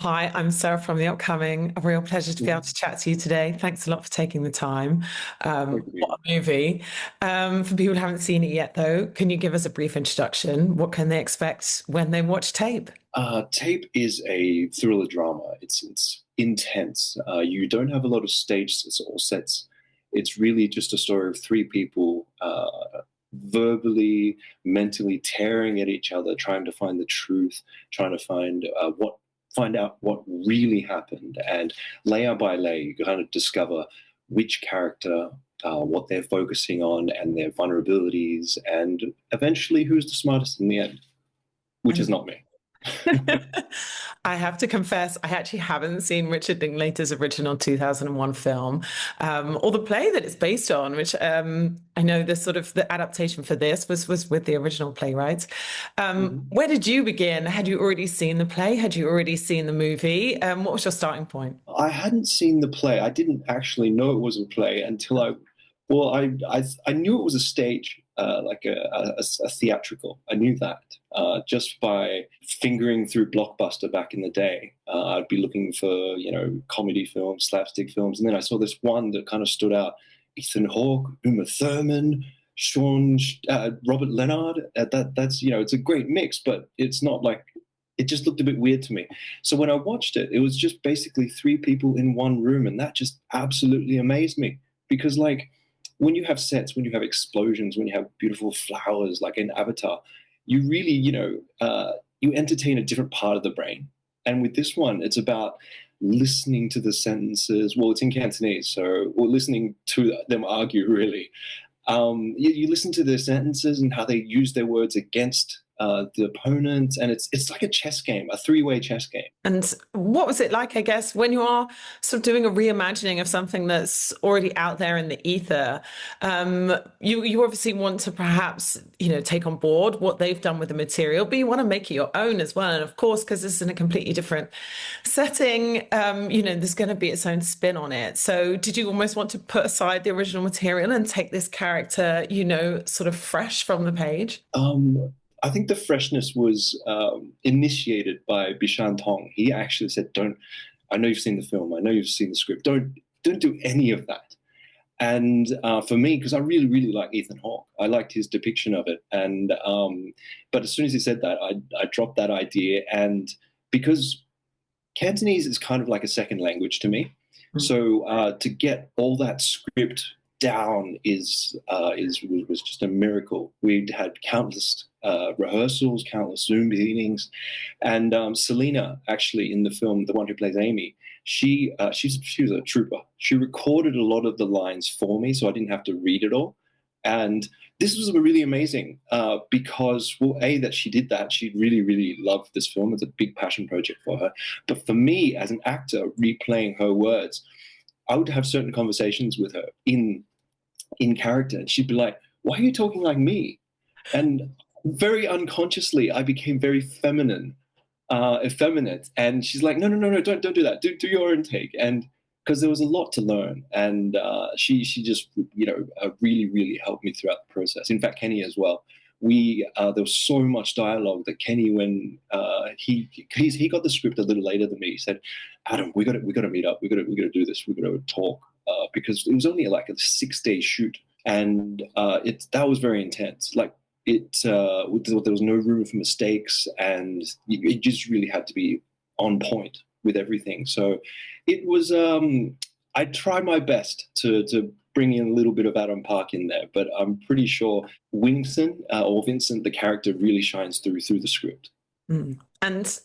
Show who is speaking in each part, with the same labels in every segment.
Speaker 1: Hi, I'm Sarah from The Upcoming. A real pleasure to be able to chat to you today. Thanks a lot for taking the time.
Speaker 2: Thank you.
Speaker 1: What a movie. For people who haven't seen it yet, though, can you give us a brief introduction? What can they expect when they watch tape?
Speaker 2: Tape is a thriller drama. It's intense. You don't have a lot of or sets. It's really just a story of three people verbally, mentally tearing at each other, trying to find the truth, trying to find out what really happened, and layer by layer, you kind of discover which character. What they're focusing on and their vulnerabilities, and eventually who's the smartest in the end, which is
Speaker 1: And
Speaker 2: not me.
Speaker 1: I have to confess, I actually haven't seen Richard Linklater's original 2001 film, or the play that it's based on, which I know the adaptation for this was with the original playwright.
Speaker 2: Mhm.
Speaker 1: Where did you begin? Had you already seen the play? Had you already seen the movie? What was your starting point?
Speaker 2: I hadn't seen the play. I didn't actually know it was a play until I knew it was a stage, like a theatrical. I knew that just by fingering through Blockbuster back in the day. I'd be looking for comedy films, slapstick films, and then I saw this one that kind of stood out: Ethan Hawke, Uma Thurman, Robert Leonard. That's it's a great mix, but it's not like it just looked a bit weird to me. So when I watched it, it was just basically three people in one room, and that just absolutely amazed me because like when you have sets, when you have explosions, when you have beautiful flowers like in Avatar, you really you entertain a different part of the brain. And with this one, it's about listening to the sentences. Well, it's in Cantonese, so we're listening to them argue really. You listen to their sentences and how they use their words against the opponent, and it's like a chess game, a three-way chess game.
Speaker 1: And what was it like, I guess, when you are sort of doing a reimagining of something that's already out there in the ether? You obviously want to perhaps, take on board what they've done with the material, but you want to make it your own as well. And of course, because this is in a completely different setting, there's going to be its own spin on it. So did you almost want to put aside the original material and take this character, sort of fresh from the page?
Speaker 2: I think the freshness was initiated by Bishan Tong. He actually said, "Don't. I know you've seen the film. I know you've seen the script. Don't do any of that." And for me, because I really really like Ethan Hawke, I liked his depiction of it. And but as soon as he said that, I dropped that idea. And because Cantonese is kind of like a second language to me. So to get all that script down was just a miracle. We'd had countless rehearsals, countless Zoom meetings, and Selena, actually in the film, the one who plays Amy, she was a trooper. She recorded a lot of the lines for me, so I didn't have to read it all. And this was really amazing because, well, A, that she did that. She really, really loved this film. It's a big passion project for her. But for me, as an actor, replaying her words, I would have certain conversations with her in character, and she'd be like, "Why are you talking like me?" And very unconsciously, I became very effeminate. And she's like, "No, no, no, no, don't do that. Do your own take." And because there was a lot to learn, and she just really really helped me throughout the process. In fact, Kenny as well. We there was so much dialogue that Kenny, when he got the script a little later than me, he said, "Adam, we got to meet up. We got to do this. We got to talk." Because it was only like a 6-day shoot, and that was very intense. Like there was no room for mistakes, and it just really had to be on point with everything. So it was. I tried my best to bring in a little bit of Adam Park in there, but I'm pretty sure Vincent, the character, really shines through the script.
Speaker 1: Mm. And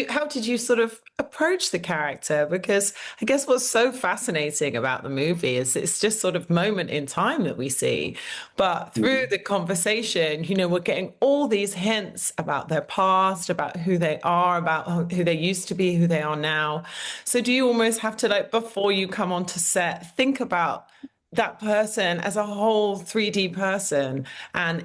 Speaker 1: how did you sort of approach the character? Because I guess what's so fascinating about the movie is it's just sort of moment in time that we see. But through
Speaker 2: Mhm.
Speaker 1: the conversation, we're getting all these hints about their past, about who they are, about who they used to be, who they are now. So do you almost have to, like, before you come onto set, think about that person as a whole 3D person, and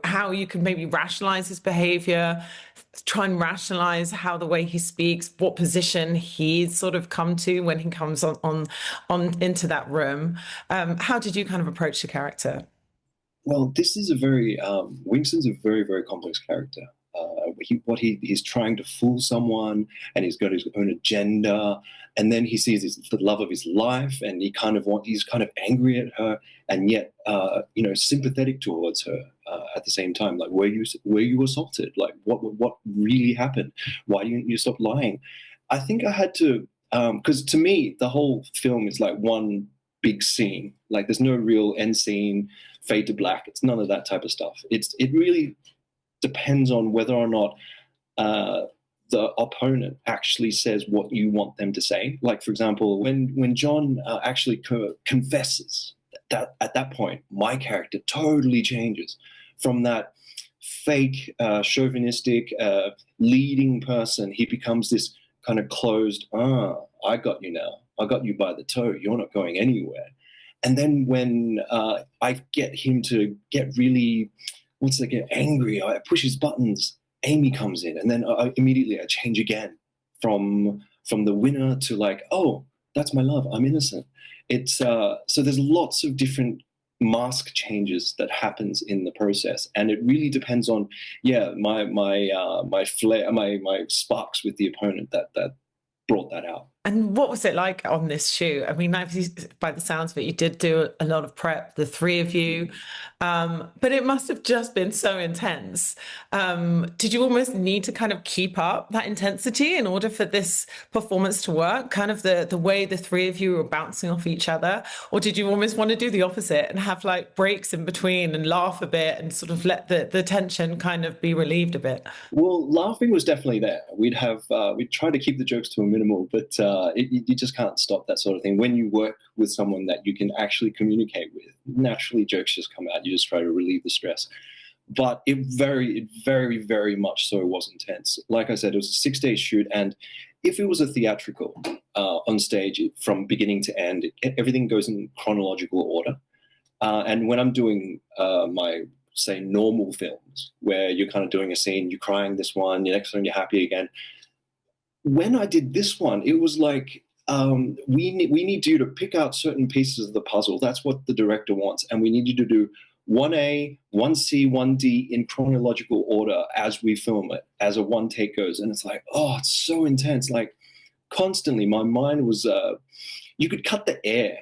Speaker 1: how you can maybe rationalize his behavior, try and rationalize how the way he speaks, what position he's sort of come to when he comes on into that room. How did you kind of approach the character?
Speaker 2: Well, this is a very Winston's a very very complex character. He's trying to fool someone, and he's got his own agenda. And then he sees the love of his life, and he's kind of angry at her, and yet sympathetic towards her at the same time. Like, were you assaulted? Like, what really happened? Why didn't you stop lying? I think I had to, because to me the whole film is like one big scene. Like, there's no real end scene, fade to black. It's none of that type of stuff. It really depends on whether or not the opponent actually says what you want them to say. Like, for example, when John actually confesses, that at that point, my character totally changes from that fake, chauvinistic, leading person. He becomes this kind of closed, I got you now. I got you by the toe. You're not going anywhere. And then when I get him to get really, get angry, I push his buttons, Amy comes in, and then immediately I change again from the winner to like, oh, that's my love, I'm innocent. It's so there's lots of different mask changes that happens in the process, and it really depends on my flair, my sparks with the opponent that brought that out.
Speaker 1: And what was it like on this shoot? I mean, by the sounds of it, you did do a lot of prep, the three of you, but it must have just been so intense. Did you almost need to kind of keep up that intensity in order for this performance to work? Kind of the way the three of you were bouncing off each other? Or did you almost want to do the opposite and have like breaks in between and laugh a bit and sort of let the tension kind of be relieved a bit?
Speaker 2: Well, laughing was definitely there. We'd try to keep the jokes to a minimal, but you just can't stop that sort of thing. When you work with someone that you can actually communicate with, naturally jokes just come out. You just try to relieve the stress. But it very, very much so was intense. Like I said, it was a 6-day shoot, and if it was a theatrical on stage from beginning to end, everything goes in chronological order. And when I'm doing my say normal films where you're kind of doing a scene, you're crying this one, the next one you're happy again. When I did this one, it was like we need you to pick out certain pieces of the puzzle. That's what the director wants, and we need you to do 1A, 1C, 1D in chronological order as we film it, as a one take goes. And it's like, oh, it's so intense. Like, constantly, my mind was you could cut the air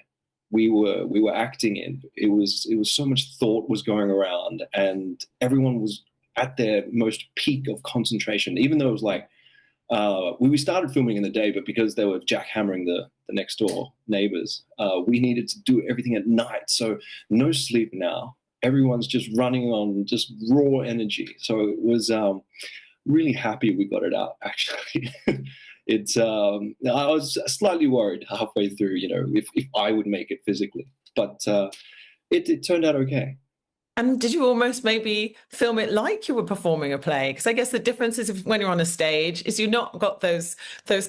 Speaker 2: we were acting in. It was so much thought was going around, and everyone was at their most peak of concentration. Even though it was like we started filming in the day, but because they were jackhammering the next door neighbors, we needed to do everything at night. So no sleep now. Everyone's just running on just raw energy. So it was really happy we got it out. Actually, I was slightly worried halfway through, if I would make it physically, but it turned out okay.
Speaker 1: And did you almost maybe film it like you were performing a play? Because I guess the difference is when you're on a stage is you've not got those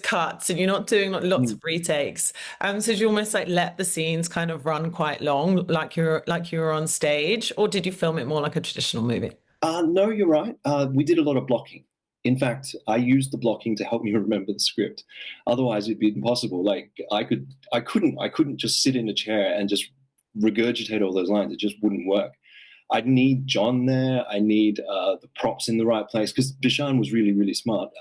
Speaker 1: cuts and you're not doing lots of retakes. So did you almost like let the scenes kind of run quite long, like you're on stage, or did you film it more like a traditional movie?
Speaker 2: No, you're right. We did a lot of blocking. In fact, I used the blocking to help me remember the script. Otherwise, it'd be impossible. Like I couldn't just sit in a chair and just regurgitate all those lines. It just wouldn't work. I'd need John there. I need the props in the right place, because Bishan was really, really smart.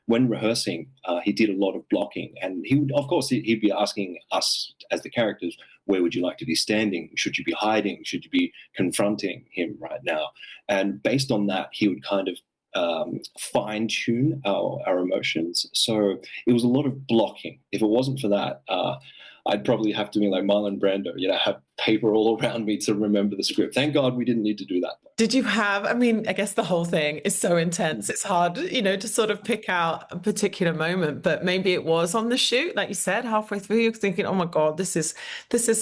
Speaker 2: When rehearsing, he did a lot of blocking, and he would, of course, he'd be asking us as the characters, where would you like to be standing? Should you be hiding? Should you be confronting him right now? And based on that, he would kind of fine tune our emotions. So it was a lot of blocking. If it wasn't for that, I'd probably have to be like Marlon Brando, have paper all around me to remember the script. Thank God we didn't need to do that.
Speaker 1: Did you have, I mean, I guess the whole thing is so intense. It's hard, to sort of pick out a particular moment, but maybe it was on the shoot, like you said, halfway through, you're thinking, oh my God, this is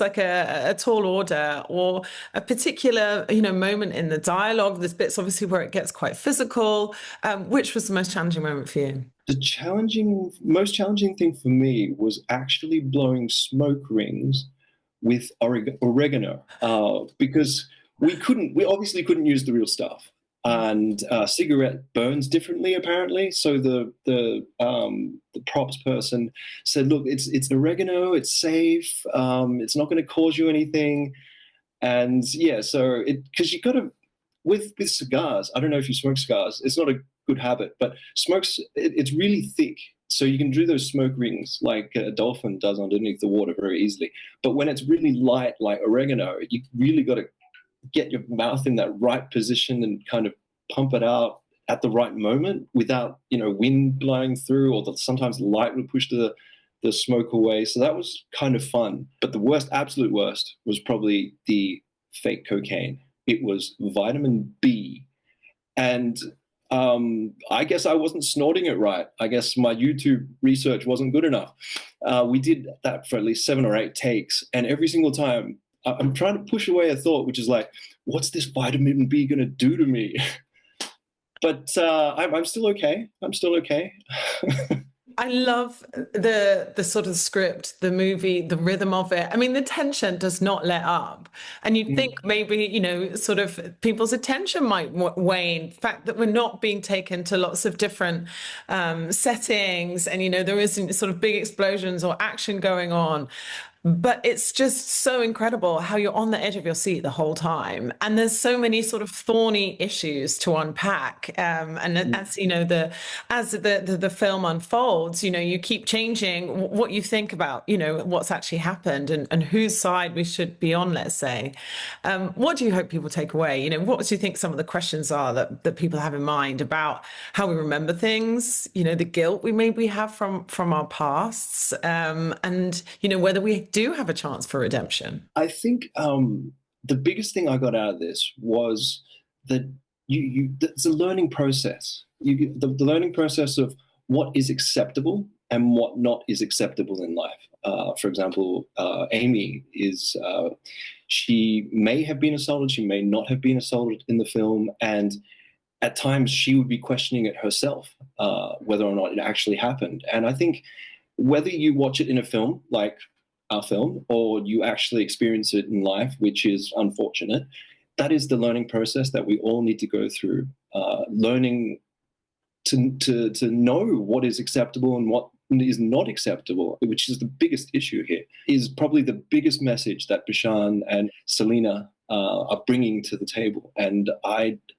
Speaker 1: like a tall order, or a particular, moment in the dialogue. There's bits obviously where it gets quite physical. Which was the most challenging moment for you?
Speaker 2: The most challenging thing for me was actually blowing smoke rings with oregano, because we obviously couldn't use the real stuff, and cigarette burns differently apparently. So the props person said, look, it's oregano, it's safe, it's not going to cause you anything. And yeah, so because you got to with cigars, I don't know if you smoke cigars. It's not a good habit, but it's really thick. So you can do those smoke rings like a dolphin does underneath the water very easily. But when it's really light, like oregano, you really got to get your mouth in that right position and kind of pump it out at the right moment without, wind blowing through, or sometimes light would push the smoke away. So that was kind of fun. But the worst, absolute worst, was probably the fake cocaine. It was vitamin B. And I guess I wasn't snorting it right. I guess my YouTube research wasn't good enough. We did that for at least 7 or 8 takes. And every single time, I'm trying to push away a thought, which is like, what's this vitamin B going to do to me? But I'm still okay. I'm still okay.
Speaker 1: I love the sort of script, the movie, the rhythm of it. I mean, the tension does not let up. And you'd think maybe, sort of people's attention might wane. The fact that we're not being taken to lots of different settings, and, there isn't sort of big explosions or action going on. But it's just so incredible how you're on the edge of your seat the whole time. And there's so many sort of thorny issues to unpack. And as the film unfolds, you keep changing what you think about, what's actually happened and whose side we should be on, let's say. What do you hope people take away? What do you think some of the questions are that people have in mind about how we remember things, the guilt we maybe have from our pasts, and, whether we do have a chance for redemption?
Speaker 2: I think the biggest thing I got out of this was that it's a learning process. The learning process of what is acceptable and what not is acceptable in life. For example, Amy she may have been assaulted, she may not have been assaulted in the film, and at times she would be questioning it herself, whether or not it actually happened. And I think whether you watch it in a film like our film, or you actually experience it in life, which is unfortunate, that is the learning process that we all need to go through. Learning to know what is acceptable and what is not acceptable, which is the biggest issue here, is probably the biggest message that Bishan and Selena are bringing to the table. And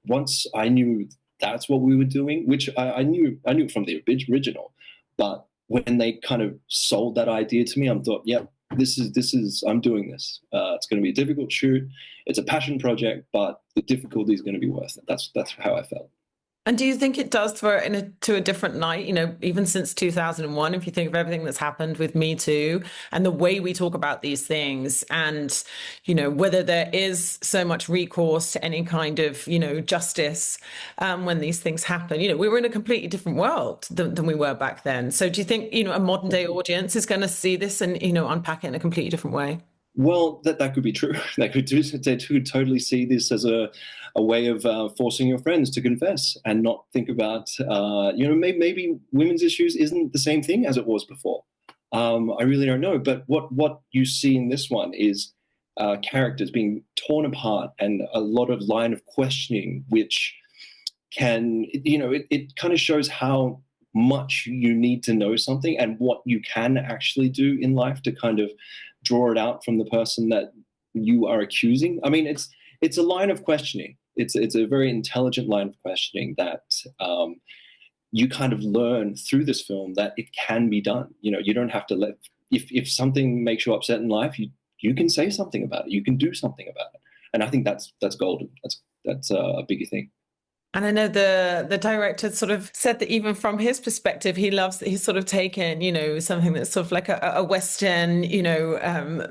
Speaker 2: once I knew that's what we were doing, which I knew from the original, but when they kind of sold that idea to me, I thought, yeah, this is I'm doing this. It's going to be a difficult shoot. It's a passion project, but the difficulty is going to be worth it. That's how I felt.
Speaker 1: And do you think it does throw it to a different light? Even since 2001, if you think of everything that's happened with Me Too and the way we talk about these things, and, whether there is so much recourse to any kind of, justice when these things happen. We were in a completely different world than we were back then. So do you think, a modern day audience is going to see this and, unpack it in a completely different way?
Speaker 2: Well, that could be true. They could totally see this as a way of forcing your friends to confess and not think about, maybe women's issues isn't the same thing as it was before. I really don't know. But what you see in this one is characters being torn apart and a lot of line of questioning, which can, it kind of shows how much you need to know something and what you can actually do in life to kind of draw it out from the person that you are accusing. I mean, it's a line of questioning. It's a very intelligent line of questioning that you kind of learn through this film that it can be done. You don't have to if something makes you upset in life, you can say something about it. You can do something about it. And I think that's golden. That's a bigger thing.
Speaker 1: And I know the director sort of said that even from his perspective, he's sort of taken, something that's sort of like a Western,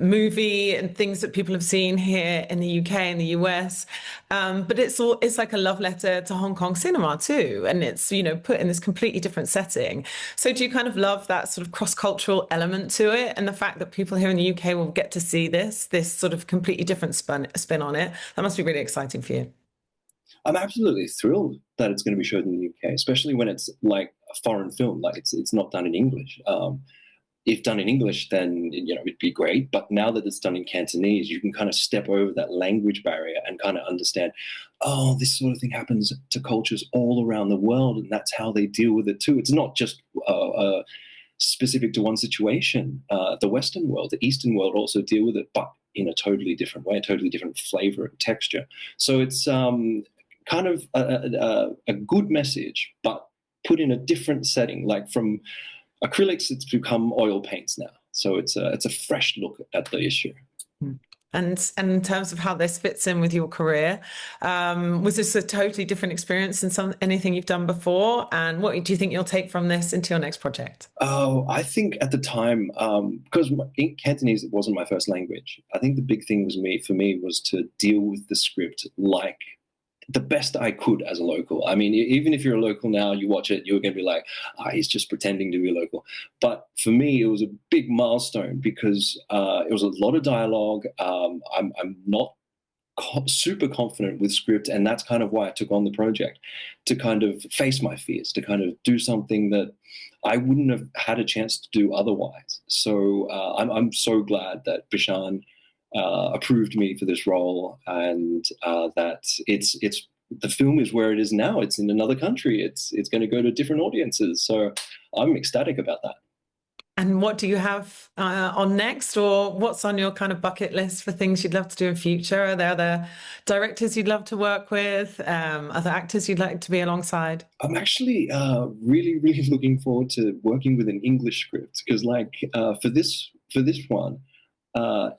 Speaker 1: movie and things that people have seen here in the UK and the US. But it's like a love letter to Hong Kong cinema too. And it's, put in this completely different setting. So do you kind of love that sort of cross-cultural element to it, and the fact that people here in the UK will get to see this sort of completely different spin on it? That must be really exciting for you.
Speaker 2: I'm absolutely thrilled that it's going to be shown in the UK, especially when it's like a foreign film, like it's not done in English. If done in English, then it'd be great. But now that it's done in Cantonese, you can kind of step over that language barrier and kind of understand, oh, this sort of thing happens to cultures all around the world, and that's how they deal with it too. It's not just specific to one situation. The Western world, the Eastern world also deal with it, but in a totally different way, a totally different flavor and texture. So it's kind of a good message, but put in a different setting. Like from acrylics, it's become oil paints now, so it's a fresh look at the issue.
Speaker 1: And in terms of how this fits in with your career, was this a totally different experience than anything you've done before? And what do you think you'll take from this into your next project?
Speaker 2: Oh, I think at the time, because in Cantonese it wasn't my first language. I think the big thing for me was to deal with the script like the best I could as a local. I mean, even if you're a local now, you watch it, you're going to be like, he's just pretending to be a local. But for me, it was a big milestone because it was a lot of dialogue. I'm not super confident with script, and that's kind of why I took on the project, to kind of face my fears, to kind of do something that I wouldn't have had a chance to do otherwise. So I'm so glad that Bishan approved me for this role, and that it's the film is where it is now. It's in another country. It's going to go to different audiences. So I'm ecstatic about that.
Speaker 1: And what do you have on next, or what's on your kind of bucket list for things you'd love to do in future? Are there other directors you'd love to work with, other actors you'd like to be alongside?
Speaker 2: I'm actually really, really looking forward to working with an English script because, like, for this one,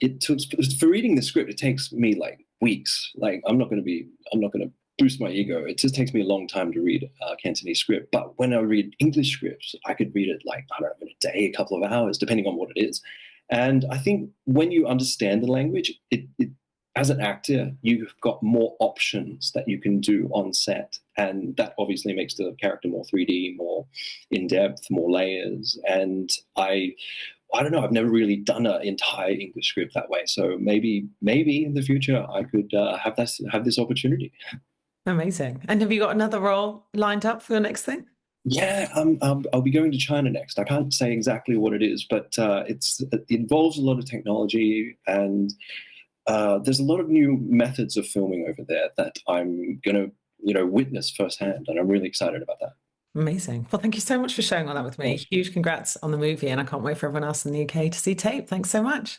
Speaker 2: it took for reading the script. It takes me like weeks. Like, I'm not going to boost my ego. It just takes me a long time to read Cantonese script. But when I read English scripts, I could read it like, I don't know, in a day, a couple of hours, depending on what it is. And I think when you understand the language, as an actor, you've got more options that you can do on set. And that obviously makes the character more 3D, more in depth, more layers. And I don't know. I've never really done an entire English script that way. So maybe in the future I could have this opportunity.
Speaker 1: Amazing. And have you got another role lined up for the next thing?
Speaker 2: Yeah, I'll be going to China next. I can't say exactly what it is, but it involves a lot of technology, and there's a lot of new methods of filming over there that I'm gonna, witness firsthand, and I'm really excited about that.
Speaker 1: Amazing. Well, thank you so much for sharing all that with
Speaker 2: Of
Speaker 1: me.
Speaker 2: course.
Speaker 1: Huge congrats on the movie, and I can't wait for everyone else in the UK to see Tape. Thanks so much.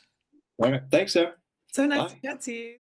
Speaker 2: All right, thanks, Sarah.
Speaker 1: So nice to
Speaker 2: Bye.
Speaker 1: chat to you.